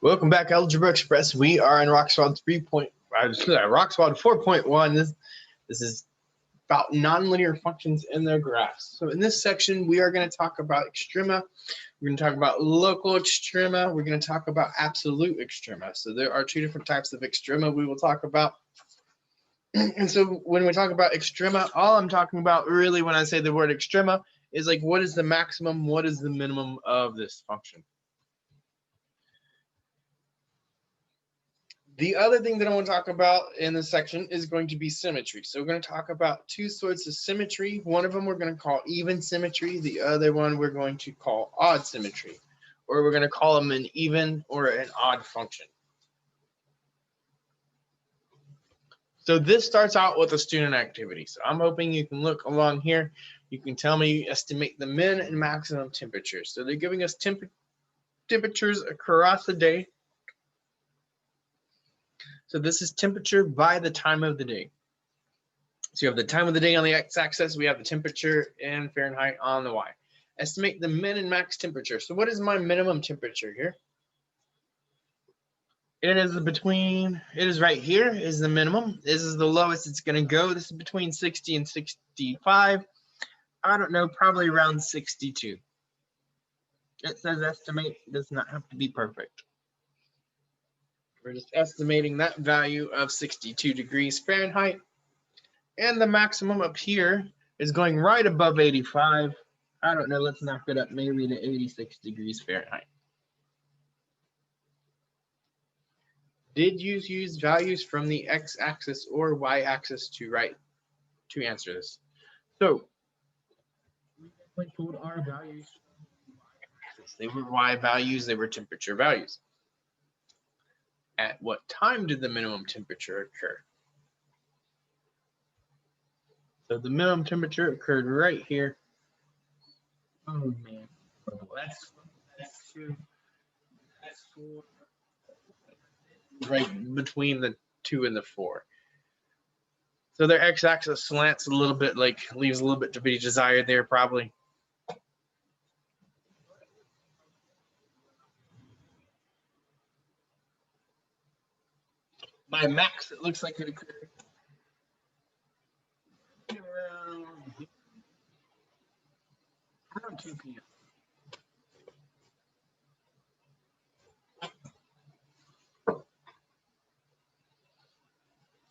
Welcome back, Algebra Express. We are in Rockswold 4.1. This is about nonlinear functions and their graphs. So in this section, we are going to talk about extrema. We're going to talk about local extrema. We're going to talk about absolute extrema. So there are two different types of extrema we will talk about. And so when we talk about extrema, all I'm talking about really when I say the word extrema is like what is the maximum, what is the minimum of this function. The other thing that I want to talk about in this section is going to be symmetry. So we're going to talk about two sorts of symmetry. One of them we're going to call even symmetry. The other one we're going to call odd symmetry, or we're going to call them an even or an odd function. So this starts out with a student activity. So I'm hoping you can look along here. You can tell me estimate the min and maximum temperatures. So they're giving us temperatures across the day. So this is temperature by the time of the day. So you have the time of the day on the x-axis. We have the temperature in Fahrenheit on the y. Estimate the min and max temperature. So what is my minimum temperature here? It is right here is the minimum. This is the lowest it's going to go. This is between 60 and 65. I don't know, probably around 62. It says estimate, does not have to be perfect. We're just estimating that value of 62 degrees Fahrenheit. And the maximum up here is going right above 85. I don't know, let's knock it up maybe to 86 degrees Fahrenheit. Did you use values from the x-axis or y-axis to answer this? So we pulled our values. They were y values, they were temperature values. At what time did the minimum temperature occur? So the minimum temperature occurred right here. Oh man, that's 4. Right between the 2 and the 4. So their x-axis slants a little bit, like leaves a little bit to be desired there probably. By max, it looks like it occurred around 2 p.m.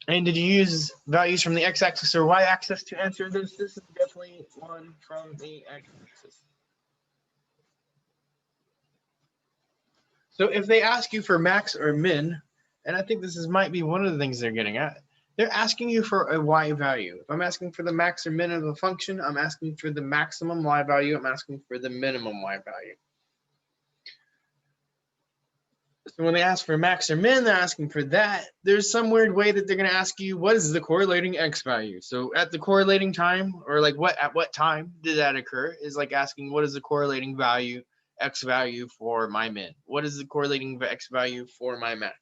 And did you use values from the x-axis or y-axis to answer this? This is definitely one from the x-axis. So if they ask you for max or min, and I think this might be one of the things they're getting at, they're asking you for a y value. If I'm asking for the max or min of a function, I'm asking for the maximum y value. I'm asking for the minimum y value. So when they ask for max or min, they're asking for that. There's some weird way that they're going to ask you, what is the correlating x value? So at the correlating time, or like at what time did that occur, is like asking what is the correlating value, x value for my min? What is the correlating x value for my max?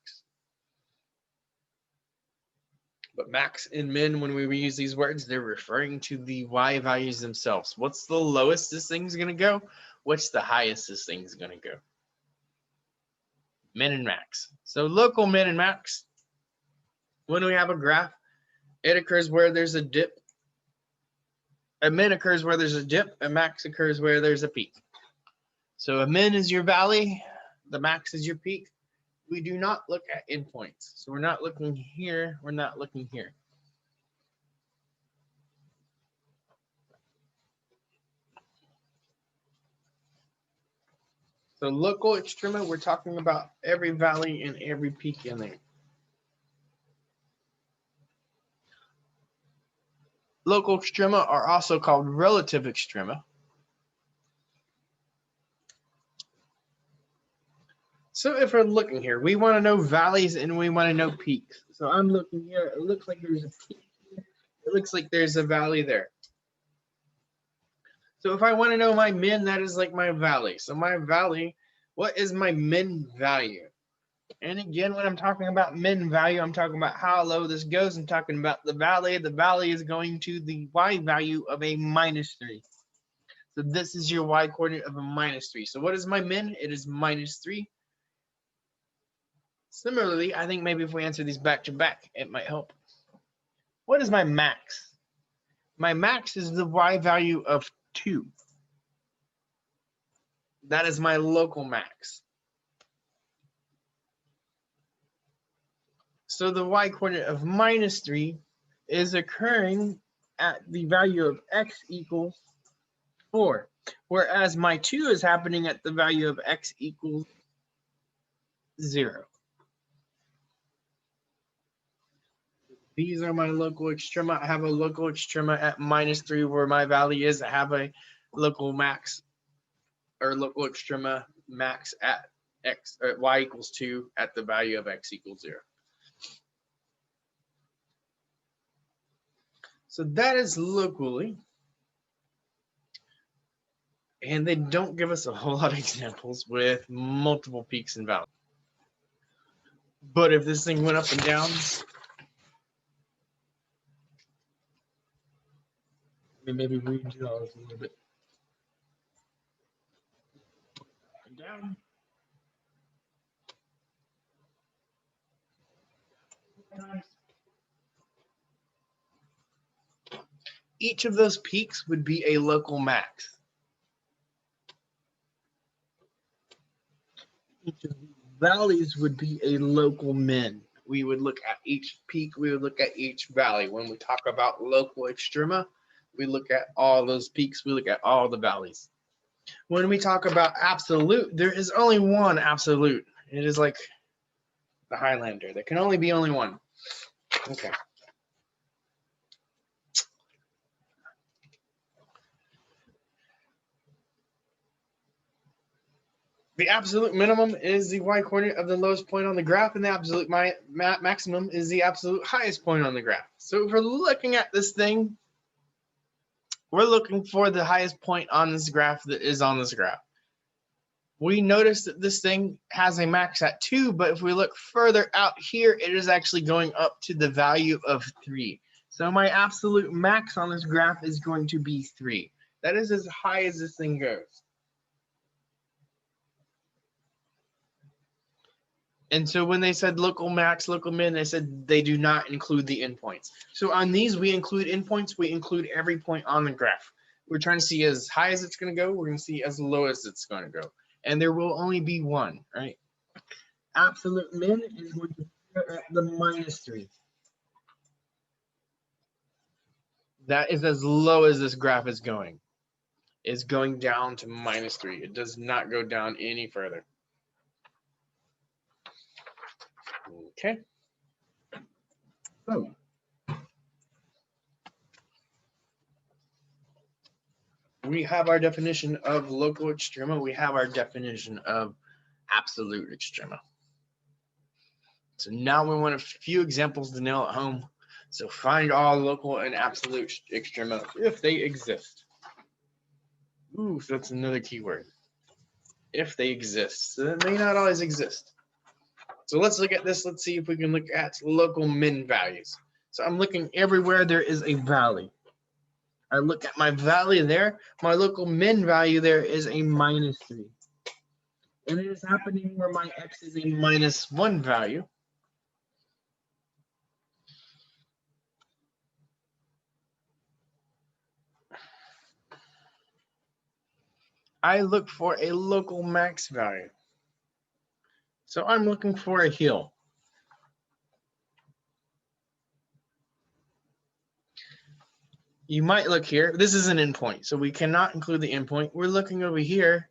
But max and min, when we use these words, they're referring to the y values themselves. What's the lowest this thing's going to go? What's the highest this thing's going to go? Min and max. So local min and max, when we have a graph, it occurs where there's a dip. A min occurs where there's a dip. A max occurs where there's a peak. So a min is your valley. The max is your peak. We do not look at endpoints. So we're not looking here. We're not looking here. So local extrema, we're talking about every valley and every peak in there. Local extrema are also called relative extrema. So if we're looking here, we want to know valleys and we want to know peaks. So I'm looking here, it looks like there's a peak here. It looks like there's a valley there. So if I want to know my min, that is like my valley. So my valley, what is my min value? And again, when I'm talking about min value, I'm talking about how low this goes. I'm talking about the valley. The valley is going to the y value of a -3. So this is your y coordinate of a -3. So what is my min? It is -3. Similarly, I think maybe if we answer these back to back, it might help. What is my max? My max is the y value of 2. That is my local max. So the y coordinate of -3 is occurring at the value of x equals 4, whereas my 2 is happening at the value of x equals 0. These are my local extrema. I have a local extrema at -3 where my value is. I have a local max or local extrema max at x or y equals 2 at the value of x equals 0. So that is locally. And they don't give us a whole lot of examples with multiple peaks and valleys. But if this thing went up and down, maybe redraw this a little bit. Up and down. Each of those peaks would be a local max. Each of these valleys would be a local min. We would look at each peak, we would look at each valley. When we talk about local extrema, we look at all those peaks, we look at all the valleys. When we talk about absolute, there is only one absolute. It is like the Highlander. There can only be only one. Okay. The absolute minimum is the y coordinate of the lowest point on the graph, and the absolute maximum is the absolute highest point on the graph. So if we're looking at this thing, we're looking for the highest point on this graph that is on this graph. We notice that this thing has a max at 2, but if we look further out here, it is actually going up to the value of 3. So my absolute max on this graph is going to be 3. That is as high as this thing goes. And so when they said local max, local min, they said they do not include the endpoints. So on these, we include endpoints. We include every point on the graph. We're trying to see as high as it's going to go. We're going to see as low as it's going to go. And there will only be one, right? Absolute min is going to be at the -3. That is as low as this graph is going. It's going down to -3. It does not go down any further. Okay. So we have our definition of local extrema. We have our definition of absolute extrema. So now we want a few examples to nail at home. So find all local and absolute extrema if they exist. Ooh, so that's another keyword. If they exist. So they may not always exist. So let's look at this. Let's see if we can look at local min values. So I'm looking everywhere there is a valley. I look at my valley there. My local min value there is a -3. And it is happening where my x is a -1 value. I look for a local max value. So I'm looking for a hill. You might look here. This is an endpoint, so we cannot include the endpoint. We're looking over here.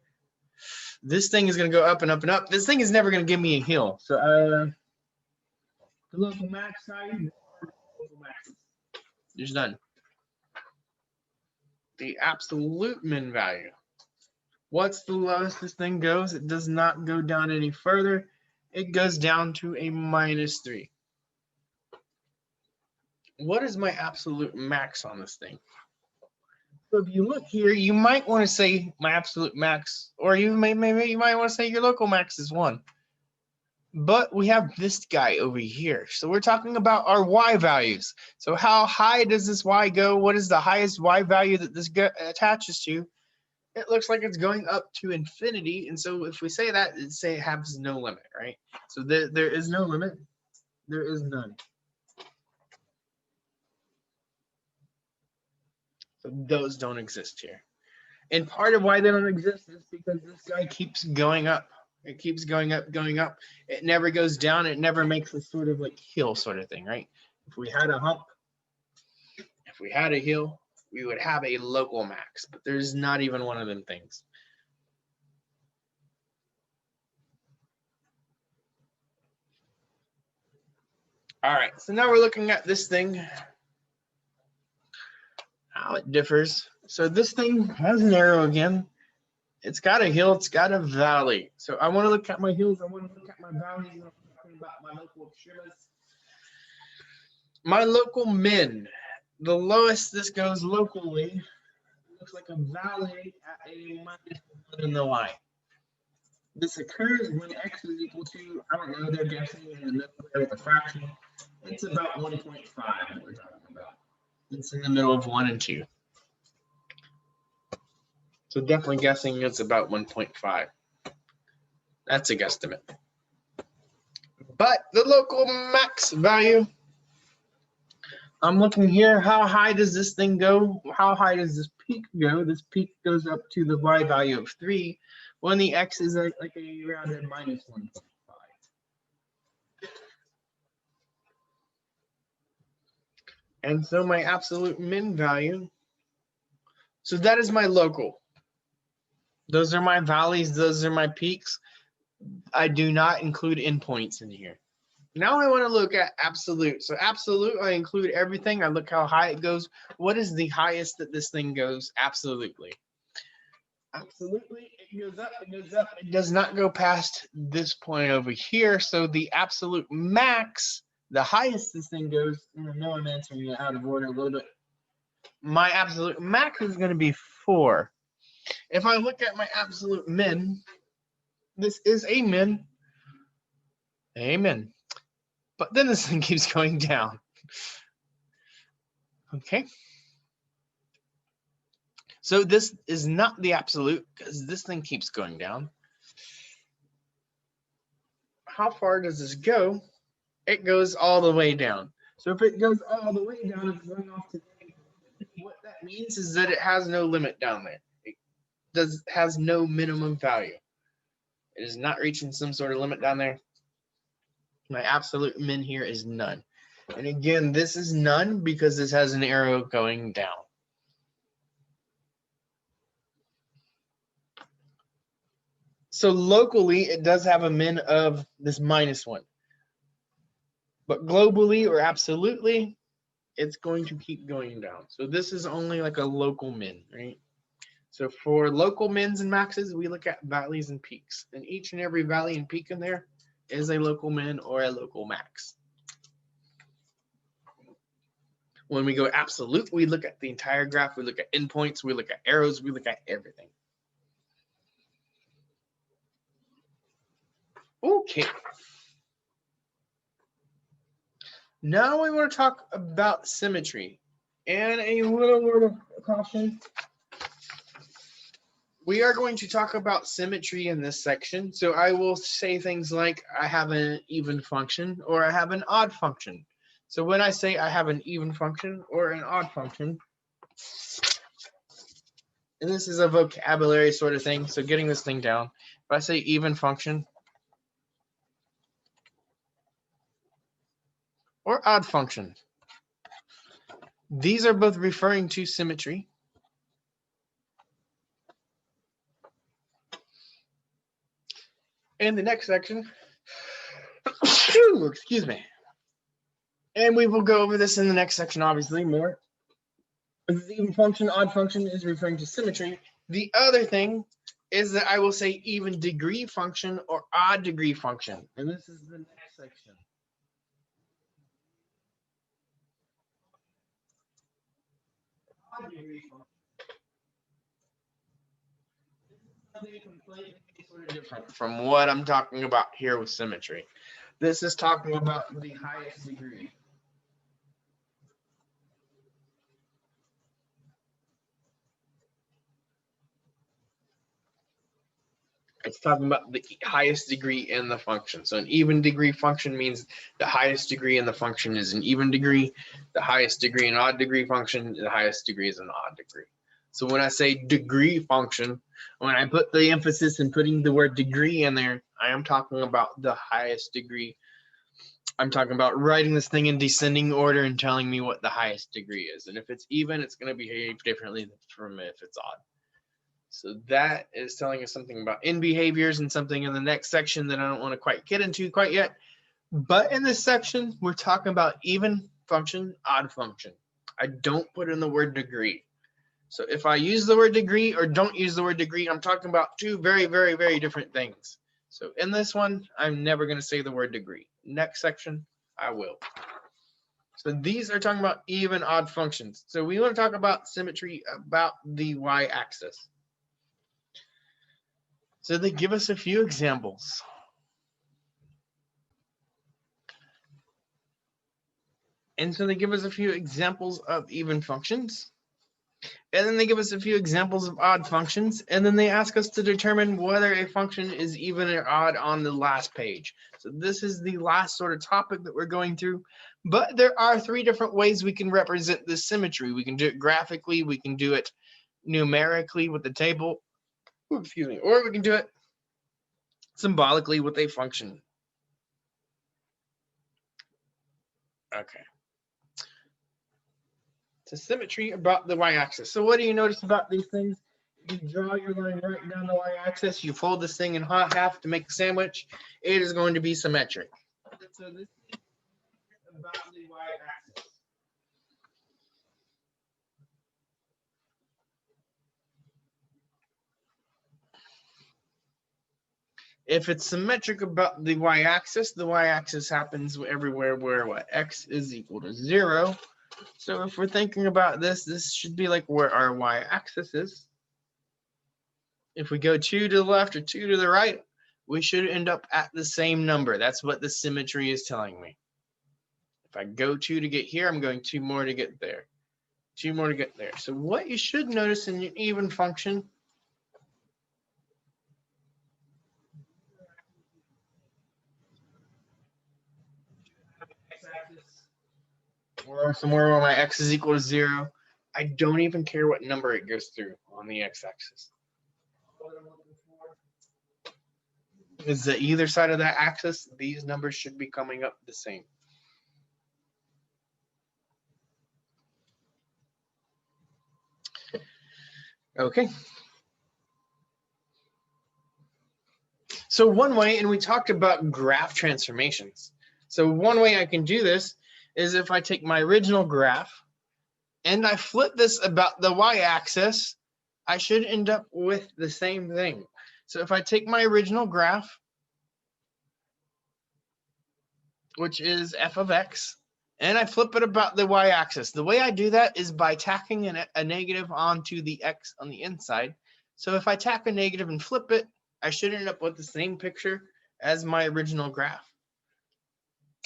This thing is going to go up and up and up. This thing is never going to give me a hill. So the local max value, there's none. The absolute min value. What's the lowest this thing goes? It does not go down any further. It goes down to a -3. What is my absolute max on this thing? So if you look here, you might want to say my absolute max, or you might want to say your local max is 1. But we have this guy over here. So we're talking about our y values. So how high does this y go? What is the highest y value that this attaches to? it looks like it's going up to infinity. And so if we say that, it say it has no limit, right? So there is no limit. There is none. So those don't exist here. And part of why they don't exist is because this guy keeps going up. It keeps going up, going up. It never goes down. It never makes a sort of like hill sort of thing, right? If we had a hump, if we had a hill, we would have a local max, but there's not even one of them things. All right, so now we're looking at this thing, how it differs. So this thing has an arrow again. It's got a hill, it's got a valley. So I want to look at my hills, I want to look at my valleys, and I'm talking about my local extremas. My local min, the lowest this goes locally, looks like a valley at a minus 1 in the y. This occurs when x is equal to, I don't know, they're guessing in the middle there with a fraction. It's about 1.5 that we're talking about. It's in the middle of 1 and 2. So definitely guessing it's about 1.5. That's a guesstimate. But the local max value, I'm looking here, how high does this thing go? How high does this peak go? This peak goes up to the y value of 3 when the x is like around a minus 1.5. And so my absolute min value, so that is my local. Those are my valleys, those are my peaks. I do not include endpoints in here. Now I want to look at absolute. So absolute, I include everything. I look how high it goes. What is the highest that this thing goes? Absolutely. Absolutely, it goes up, it goes up. It does not go past this point over here. So the absolute max, the highest this thing goes, and I know I'm answering it out of order a little bit. My absolute max is going to be 4. If I look at my absolute min, this is a min. Amen. But then this thing keeps going down. Okay. So this is not the absolute because this thing keeps going down. How far does this go? It goes all the way down. So if it goes all the way down, it's going off to what that means is that it has no limit down there. It has no minimum value. It is not reaching some sort of limit down there. My absolute min here is none. And again, this is none because this has an arrow going down. So locally, it does have a min of this minus 1. But globally or absolutely, it's going to keep going down. So this is only like a local min, right? So for local mins and maxes, we look at valleys and peaks. And each and every valley and peak in there is a local min or a local max. When we go absolute, we look at the entire graph. We look at endpoints. We look at arrows. We look at everything. Okay. Now we want to talk about symmetry. And a little word of caution. We are going to talk about symmetry in this section. So I will say things like I have an even function or I have an odd function. So when I say I have an even function or an odd function, and this is a vocabulary sort of thing, so getting this thing down, if I say even function or odd function, these are both referring to symmetry. In the next section, excuse me, and we will go over this in the next section, obviously, more. This even function, odd function is referring to symmetry. The other thing is that I will say even degree function or odd degree function, and this is the next section. Odd degree function. This is something completely sort of different from what I'm talking about here with symmetry. This is talking about the highest degree. It's talking about the highest degree in the function. So an even degree function means the highest degree in the function is an even degree. The highest degree in odd degree function, the highest degree is an odd degree. So when I say degree function, when I put the emphasis in putting the word degree in there, I am talking about the highest degree. I'm talking about writing this thing in descending order and telling me what the highest degree is. And if it's even, it's going to behave differently from if it's odd. So that is telling us something about end behaviors and something in the next section that I don't want to quite get into quite yet. But in this section, we're talking about even function, odd function. I don't put in the word degree. So if I use the word degree or don't use the word degree, I'm talking about two very, very, very different things. So in this one, I'm never going to say the word degree. Next section, I will. So these are talking about even odd functions. So we want to talk about symmetry about the y-axis. So they give us a few examples. And so they give us a few examples of even functions. And then they give us a few examples of odd functions. And then they ask us to determine whether a function is even or odd on the last page. So this is the last sort of topic that we're going through. But there are three different ways we can represent this symmetry. We can do it graphically. We can do it numerically with the table. Excuse me. Or we can do it symbolically with a function. Okay. To symmetry about the y-axis. So what do you notice about these things? You draw your line right down the y-axis, you fold this thing in half to make a sandwich, it is going to be symmetric. So this is about the y-axis. If it's symmetric about the y-axis happens everywhere where what? X is equal to 0. So if we're thinking about this, this should be like where our y-axis is. If we go 2 to the left or 2 to the right, we should end up at the same number. That's what the symmetry is telling me. If I go 2 to get here, I'm going 2 more to get there. 2 more to get there. So what you should notice in an even function or somewhere where my x is equal to 0, I don't even care what number it goes through on the x-axis. Is that either side of that axis, these numbers should be coming up the same. Okay. So one way, and we talked about graph transformations. So one way I can do this is if I take my original graph and I flip this about the y-axis, I should end up with the same thing. So if I take my original graph, which is f of x, and I flip it about the y-axis, the way I do that is by tacking a negative onto the x on the inside. So if I tack a negative and flip it, I should end up with the same picture as my original graph.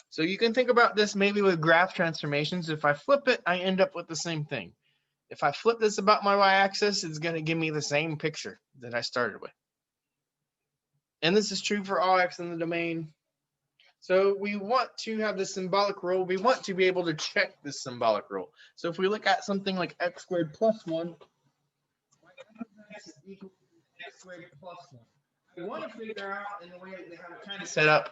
So you can think about this maybe with graph transformations. If I flip it, I end up with the same thing. If I flip this about my y-axis, it's going to give me the same picture that I started with. And this is true for all x in the domain. So we want to have the symbolic rule. We want to be able to check this symbolic rule. So if we look at something like x squared plus 1, x is equal to x squared plus 1. I want to figure out, in the way they have it kind of set up,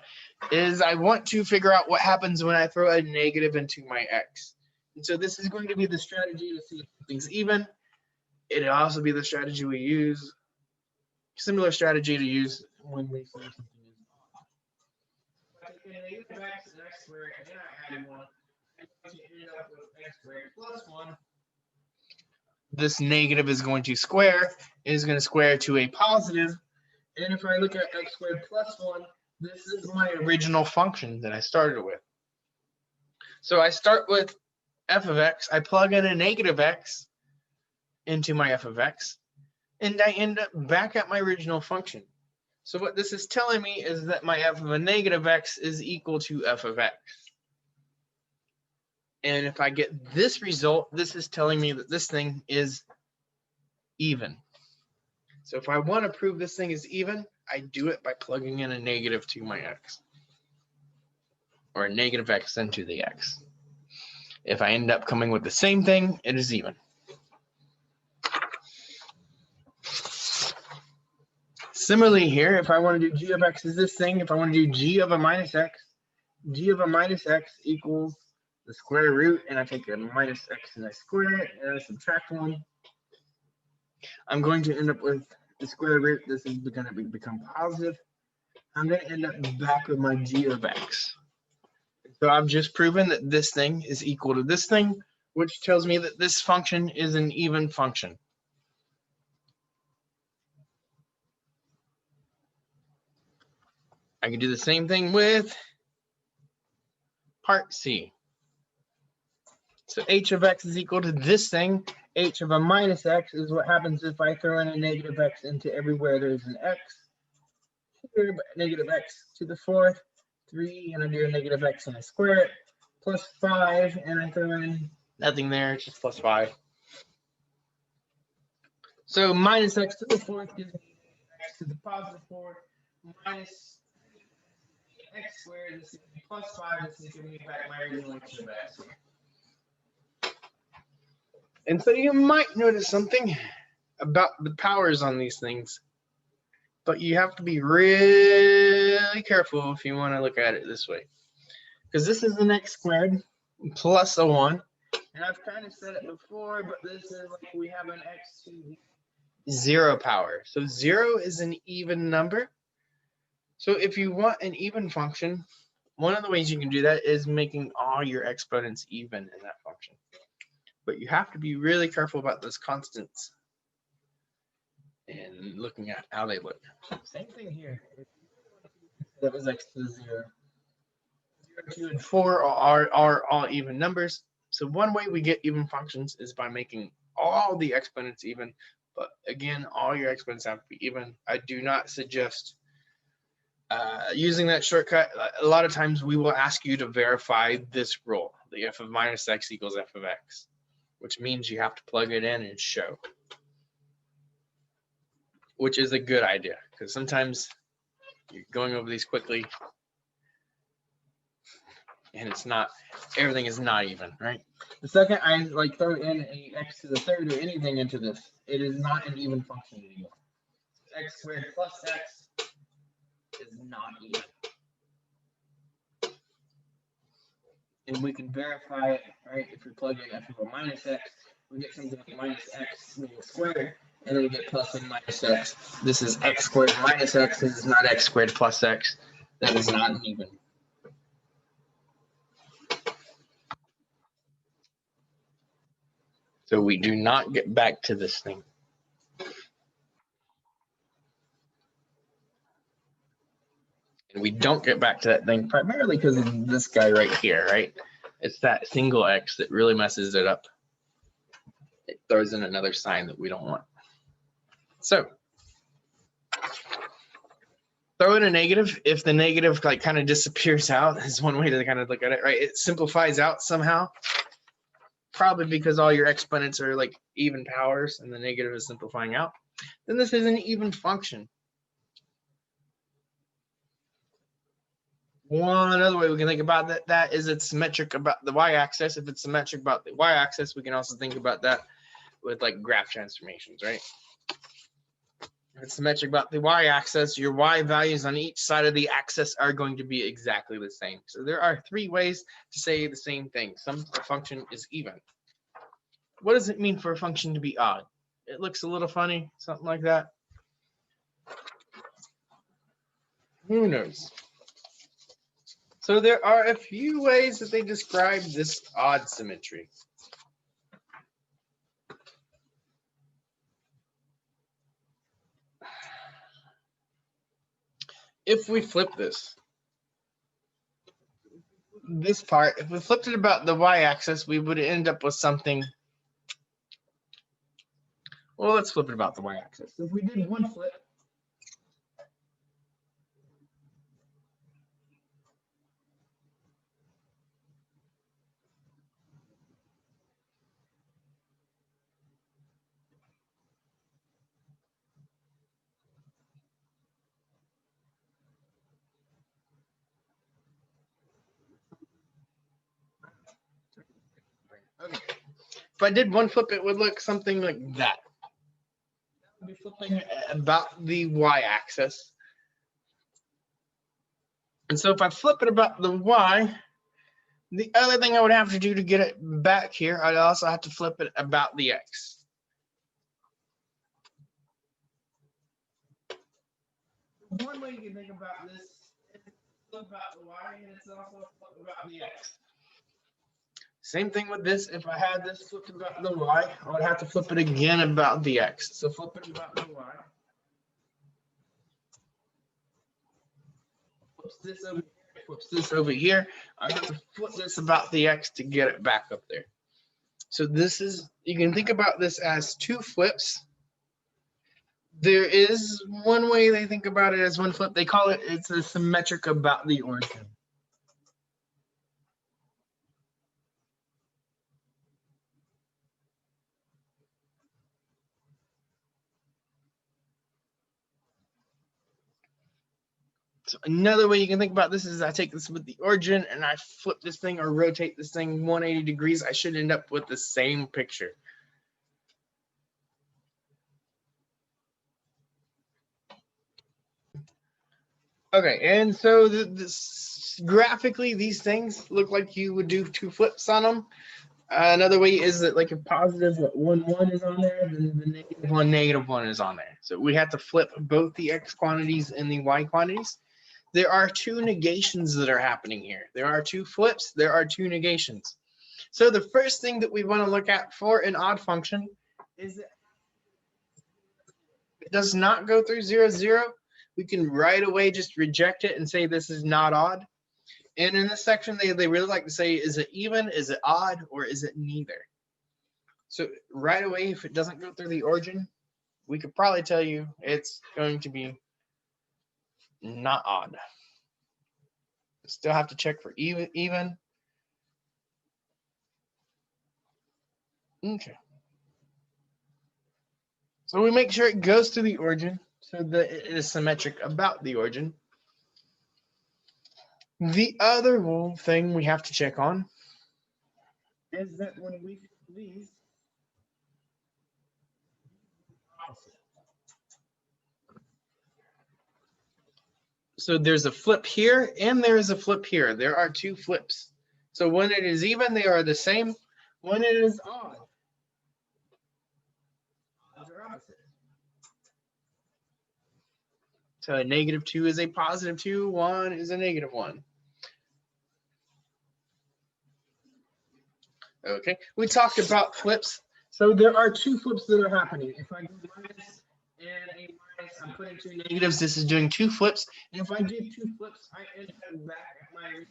is I want to figure out what happens when I throw a negative into my x. And so this is going to be the strategy to see if something's even. It'll also be the strategy we use, similar strategy to use when we say something is odd. If I take a negative x and x squared, and I add 1, I'm going to end up with x squared plus 1. This negative is going to square. It is going to square to a positive. And if I look at x squared plus 1, this is my original function that I started with. So I start with f of x. I plug in a negative x into my f of x, and I end up back at my original function. So what this is telling me is that my f of a negative x is equal to f of x. And if I get this result, this is telling me that this thing is even. So if I want to prove this thing is even, I do it by plugging in a negative to my x, or a negative x into the x. If I end up coming with the same thing, it is even. Similarly here, if I want to do g of x is this thing, if I want to do g of a minus x equals the square root, and I take a minus x and I square it, and I subtract 1. I'm going to end up with the square root. This is going to become positive. I'm going to end up back with my g of x. So I've just proven that this thing is equal to this thing, which tells me that this function is an even function. I can do the same thing with part C. So h of x is equal to this thing. H of a minus x is what happens if I throw in a negative x into everywhere there's an x. Here, negative x to the 4th, 3, and I do a negative x and I square it, plus 5, and I throw in nothing there, it's just plus 5. So minus x to the 4th gives me x to the positive 4, minus x squared, this is going to be plus 5, this is giving me back my original h of x. And so you might notice something about the powers on these things, but you have to be really careful if you want to look at it this way. Because this is an x squared plus a 1. And I've kind of said it before, but this is like we have an x to the 0 power. So 0 is an even number. So if you want an even function, one of the ways you can do that is making all your exponents even in that function. But you have to be really careful about those constants and looking at how they look. Same thing here. That was x to the 0. 0, 2, and 4 are all even numbers. So one way we get even functions is by making all the exponents even. But again, all your exponents have to be even. I do not suggest using that shortcut. A lot of times we will ask you to verify this rule, the f of minus x equals f of x, which means you have to plug it in and show, which is a good idea because sometimes you're going over these quickly and it's not, everything is not even, right? The second I like throw in a x to the 3rd or anything into this, it is not an even function anymore. X squared plus x is not even. And we can verify it, right? If we plug in f of a minus x, we get something like minus x squared, and then we get plus and minus x. This is x squared minus x. This is not x squared plus x. That is not an even. So we do not get back to this thing. And we don't get back to that thing primarily because of this guy right here, right? It's that single x that really messes it up. It throws in another sign that we don't want. So throw in a negative. If the negative like kind of disappears out, is one way to kind of look at it, right? It simplifies out somehow, probably because all your exponents are like even powers and the negative is simplifying out. Then this is an even function. One other way we can think about that is it's symmetric about the y-axis. If it's symmetric about the y-axis, we can also think about that with like graph transformations, right? If it's symmetric about the y-axis, your y values on each side of the axis are going to be exactly the same. So there are 3 ways to say the same thing. Some function is even. What does it mean for a function to be odd? It looks a little funny, something like that. Who knows? So there are a few ways that they describe this odd symmetry. If we flip this part, if we flipped it about the y-axis, we would end up with something. Well, let's flip it about the y-axis. If we did one flip, If I did one flip, it would look something like that. That would be flipping about the y-axis. And so if I flip it about the y, the other thing I would have to do to get it back here, I'd also have to flip it about the x. One way you can think about this is flip about the y, and it's also flip about the x. Same thing with this. If I had this flipped about the y, I would have to flip it again about the x. So flip it about the y. Flips this over here, flips this over here. I have to flip this about the x to get it back up there. So this is, you can think about this as two flips. There is one way they think about it as one flip. They call it, it's a symmetric about the origin. So another way you can think about this is I take this with the origin and I flip this thing or rotate this thing 180 degrees. I should end up with the same picture. Okay, and so graphically, these things look like you would do two flips on them. Another way is that like if positive 1, 1 is on there, then the negative 1 is on there. So we have to flip both the x quantities and the y quantities. There are two negations that are happening here. There are two flips, there are two negations. So the first thing that we want to look at for an odd function is that it does not go through 0, 0. We can right away just reject it and say this is not odd. And in this section, they really like to say, is it even, is it odd, or is it neither? So right away, if it doesn't go through the origin, we could probably tell you it's going to be not odd. Still have to check for even. Okay. So we make sure it goes to the origin so that it is symmetric about the origin. The other thing we have to check on is that when we do these, so there's a flip here and there is a flip here. There are two flips. So when it is even, they are the same. When it is odd, they're opposite. So a -2 is a +2, 1 is a -1. Okay, we talked about flips. So there are two flips that are happening. If I do minus and a minus, I'm putting two negatives. This is doing two flips. And if I do two flips, I end up back at my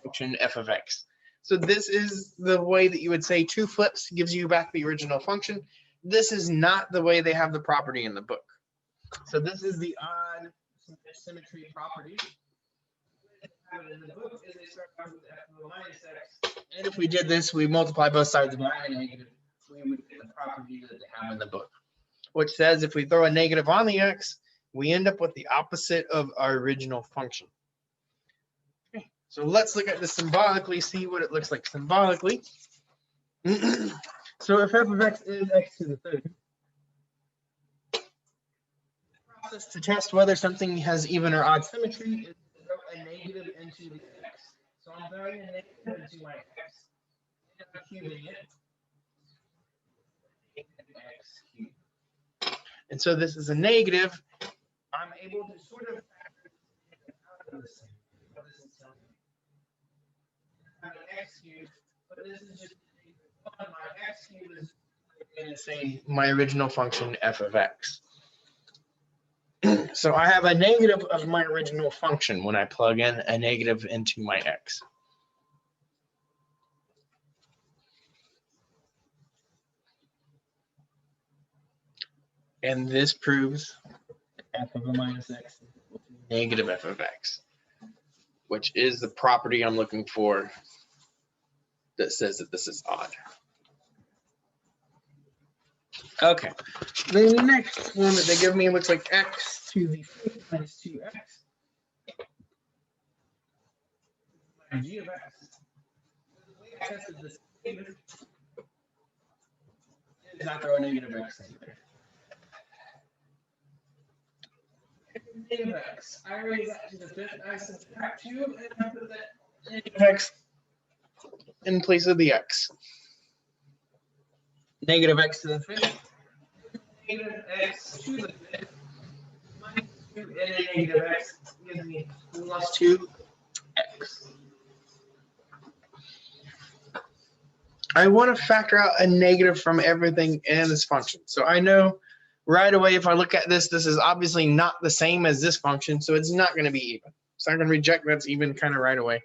function f of x. So this is the way that you would say two flips gives you back the original function. This is not the way they have the property in the book. So this is the odd symmetry property. In the book is they start out with f of minus x. And if we did this, we multiply both sides by a negative, we would get the property that they have in the book, which says if we throw a negative on the x, we end up with the opposite of our original function. Okay, so let's look at this symbolically, see what it looks like symbolically. So if f of x is x to the third, the process to test whether something has even or odd symmetry is to throw a negative into the x. So I'm throwing a negative into my x, and I'm cubing it. X cubed. And so this is a negative. I'm able to sort of factor out of this thing. What this is telling me. I have an x cubed, but this is just my x cubed is going to say my original function f of x. So I have a negative of my original function when I plug in a negative into my x. And this proves f of a minus x is equal to negative f of x, which is the property I'm looking for that says that this is odd. Okay, the next one that they give me looks like x to the 5th minus 2x. G of x. The way I tested this, does not throw a negative x in there. Negative x. I raise that to the fifth. I subtract 2 and I put that negative x in place of the x. Negative x to the fifth. Negative x to the fifth. Minus 2 and a negative x gives me plus 2x. I want to factor out a negative from everything in this function. So I know right away if I look at this, this is obviously not the same as this function, so it's not going to be even. So I'm going to reject that's even kind of right away.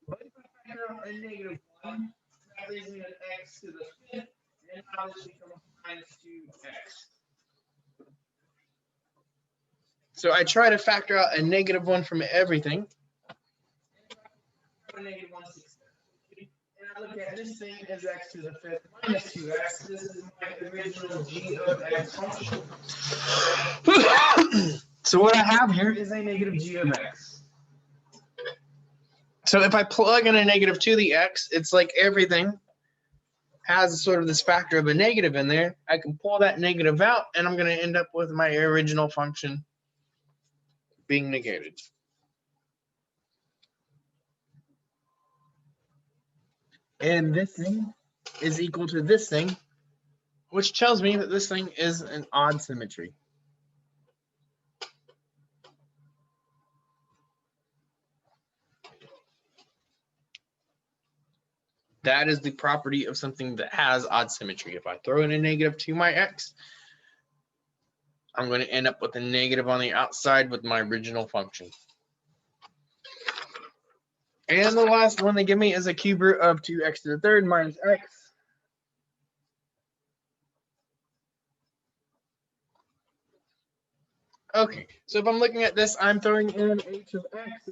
But if I factor out a negative 1, that leaves me an x to the fifth, and now this becomes minus 2x. So I try to factor out a negative 1 from everything. A negative 1 and I look at this thing as x to the fifth minus 2x. This is my original g of x function. So what I have here is a negative g of x. So if I plug in a negative to the x, it's like everything has sort of this factor of a negative in there. I can pull that negative out, and I'm going to end up with my original function being negated. And this thing is equal to this thing, which tells me that this thing is an odd symmetry. That is the property of something that has odd symmetry. If I throw in a negative to my x, I'm going to end up with a negative on the outside with my original function. And the last one they give me is a cube root of 2x to the third minus x. Okay, so if I'm looking at this, I'm throwing in h of x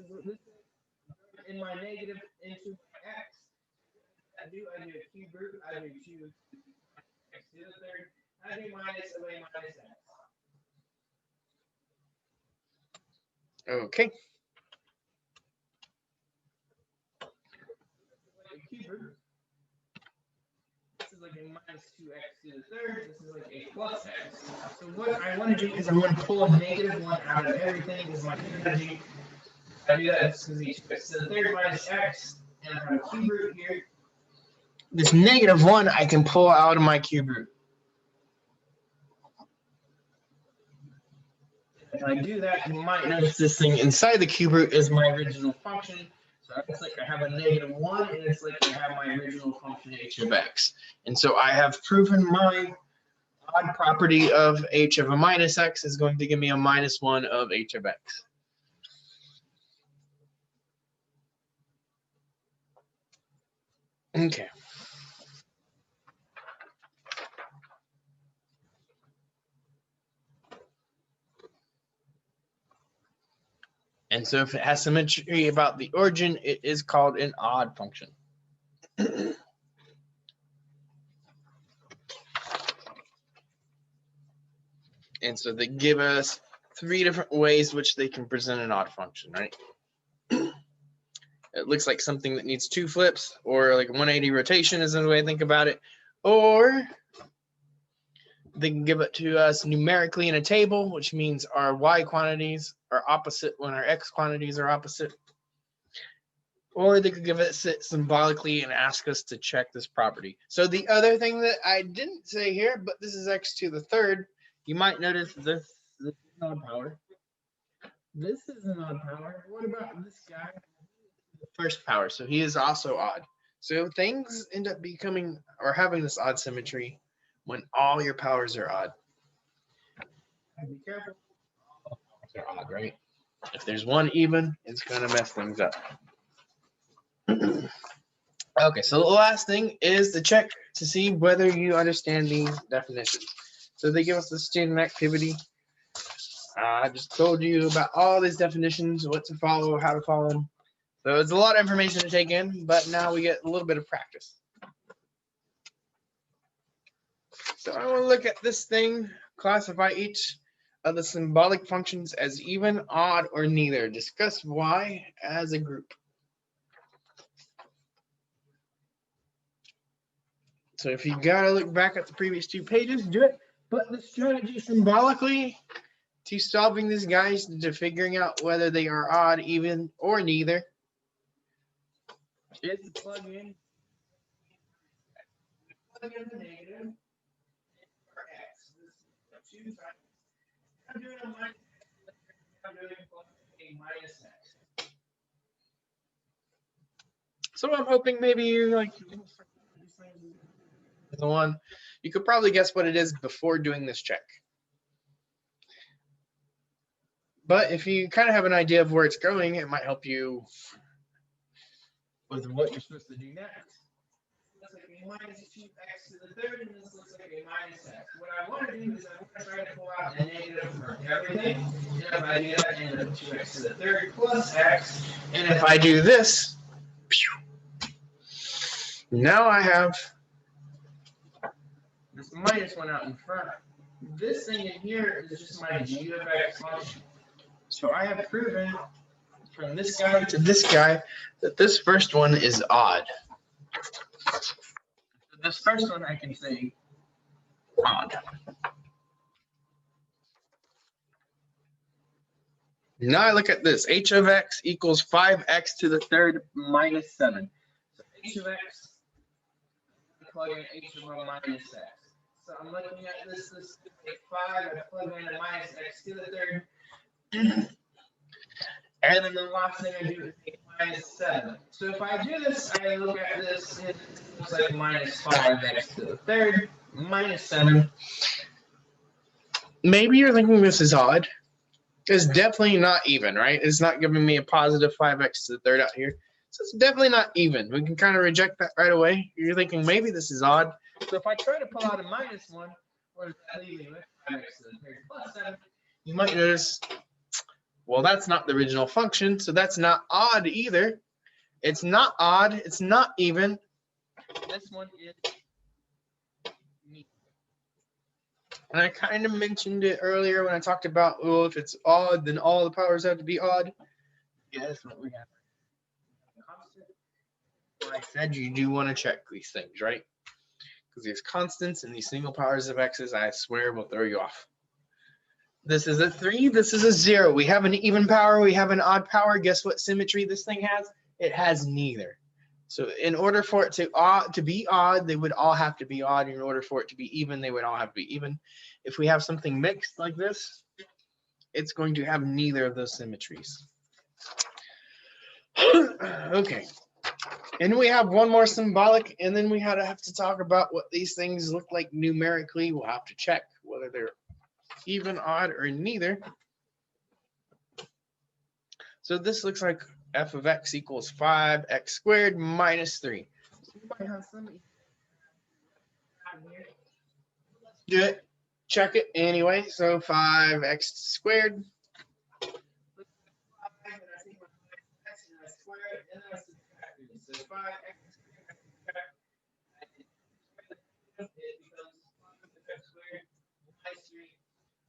in my negative into my x. I do a cube root, I do 2x to the third, I do minus of a minus x. Okay. This is like a minus 2x to the third. This is like a plus x. So what I want to do is I want to pull a negative 1 out of everything is my energy. I do that. This is 2x to the third minus x. And I have a cube root here. This negative 1 I can pull out of my cube root. If I do that, you might notice this thing inside the cube root is my original function. So it's like I have a negative 1, and it's like I have my original function h of x. And so I have proven my odd property of h of a minus x is going to give me a minus 1 of h of x. Okay. And so if it has symmetry about the origin, it is called an odd function. And so they give us 3 different ways which they can present an odd function, right? It looks like something that needs 2 flips, or like 180 rotation is the way I think about it. Or they can give it to us numerically in a table, which means our y quantities are opposite when our x quantities are opposite. Or they could give it symbolically and ask us to check this property. So the other thing that I didn't say here, but this is x to the third, you might notice this is an odd power. This is an odd power. What about this guy? The first power, so he is also odd. So things end up becoming or having this odd symmetry when all your powers are odd. Be careful. All powers are odd, right? If there's one even, it's going to mess things up. Okay, so the last thing is to check to see whether you understand these definitions. So they give us the student activity. I just told you about all these definitions, what to follow, how to follow them. So it's a lot of information to take in, but now we get a little bit of practice. So I want to look at this thing, classify each of the symbolic functions as even, odd, or neither. Discuss why as a group. So if you gotta look back at the previous 2 pages, do it. But the strategy symbolically to solving these guys, to figuring out whether they are odd, even, or neither, is to plug in the negative for x. This is 2 times. I'm doing a minus x, I'm doing plus a minus x. So I'm hoping maybe you're like the one. You could probably guess what it is before doing this check. But if you kind of have an idea of where it's going, it might help you with what you're supposed to do next. Looks like a minus 2x to the third, and this looks like a minus x. What I want to do is I want to try to pull out a negative from everything. And if I do that, I end up 2x to the third plus x. And if I do this, now I have this minus one out in front. This thing in here is just my g of x function. So I have proven from this guy to this guy that this first one is odd. This first one I can say odd. Now I look at this. H of x equals 5x to the third minus 7. So h of x, plug in h of a minus x. So I'm looking at this is like 5, I plug in a minus x to the third. And then the last thing I do is take minus 7. So if I do this, I look at this, it looks like minus 5x to the third, minus 7. Maybe you're thinking this is odd. It's definitely not even, right? It's not giving me a positive 5x to the third out here. So it's definitely not even. We can kind of reject that right away. You're thinking maybe this is odd. So if I try to pull out a minus 1, what does that leave me with? 5x to the third plus 7. You might notice, well, that's not the original function, so that's not odd either. It's not odd. It's not even. This one is neat. And I kind of mentioned it earlier when I talked about, well, if it's odd, then all the powers have to be odd. Yeah, that's what we have. Like I said, you do want to check these things, right? Because these constants and these single powers of x's, I swear, will throw you off. This is a 3. This is a 0. We have an even power. We have an odd power. Guess what symmetry this thing has? It has neither. So in order for it to be odd, they would all have to be odd. In order for it to be even, they would all have to be even. If we have something mixed like this, it's going to have neither of those symmetries. Okay. And we have one more symbolic, and then we have to talk about what these things look like numerically. We'll have to check whether they're even, odd, or neither. So this looks like f of x equals 5x squared minus 3. Do it. Check it anyway. So 5x squared. So 5x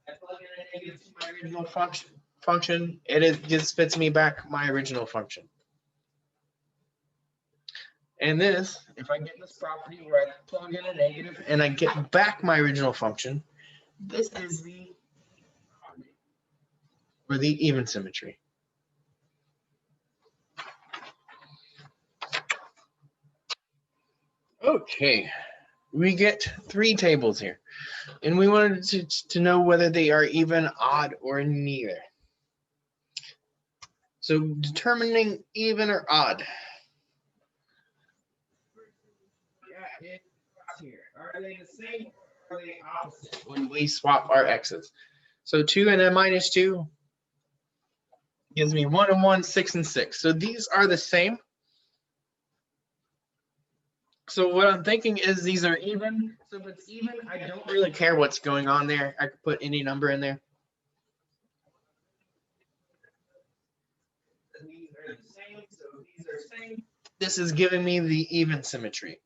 I plug in a negative to my original function, it just fits me back my original function. And this, if I get this property where I plug in a negative and I get back my original function, this is the property, or the even symmetry. Okay, we get 3 tables here. And we wanted to know whether they are even, odd, or neither. So determining even or odd. Yeah, here. Are they the same or are they opposite when we swap our x's? So 2 and a minus 2 gives me 1 and 1, 6 and 6. So these are the same. So what I'm thinking is these are even. So if it's even, I don't really care what's going on there. I could put any number in there. These are the same, so these are same. This is giving me the even symmetry.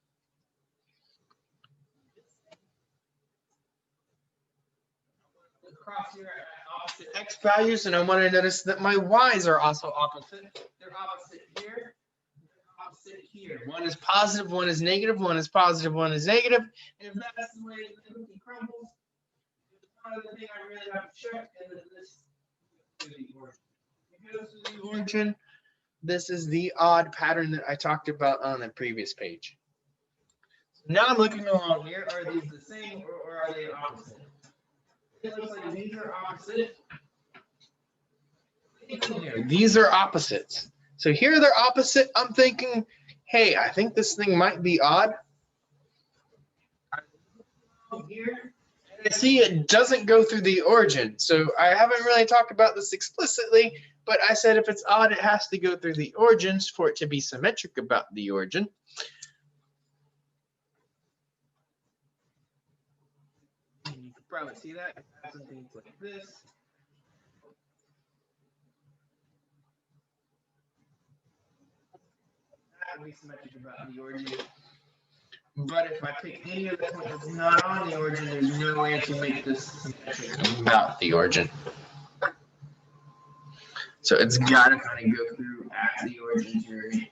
Across here at opposite x values, and I want to notice that my y's are also opposite. They're opposite here. opposite here. One is positive, one is negative, one is positive, one is negative. And if that's the way the cookie crumbles, it's one of the things I really have to check, and then this to the origin. If it goes to the origin, this is the odd pattern that I talked about on the previous page. So now I'm looking along here. Are these the same or are they opposite? It looks like these are opposite. These are opposites. So here they're opposite. I'm thinking, hey, I think this thing might be odd. Here, and I see it doesn't go through the origin. So I haven't really talked about this explicitly, but I said if it's odd, it has to go through the origins for it to be symmetric about the origin. And you can probably see that. It has some things like this. That would be symmetric about the origin. But if I pick any of them that's not on the origin, there's no way to make this symmetric about the origin. So it's got to kind of go through at the origin to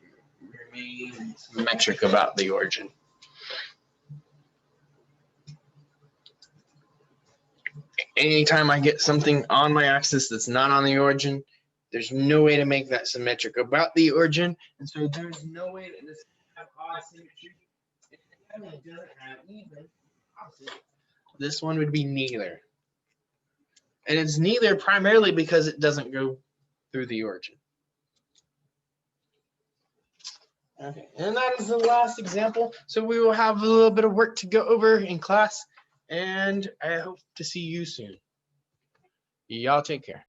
remain symmetric about the origin. Anytime I get something on my axis that's not on the origin, there's no way to make that symmetric about the origin. And so there's no way that this can have odd symmetry. It definitely doesn't have even opposite. This one would be neither. And it's neither primarily because it doesn't go through the origin. Okay, and that is the last example. So we will have a little bit of work to go over in class, and I hope to see you soon. Y'all take care.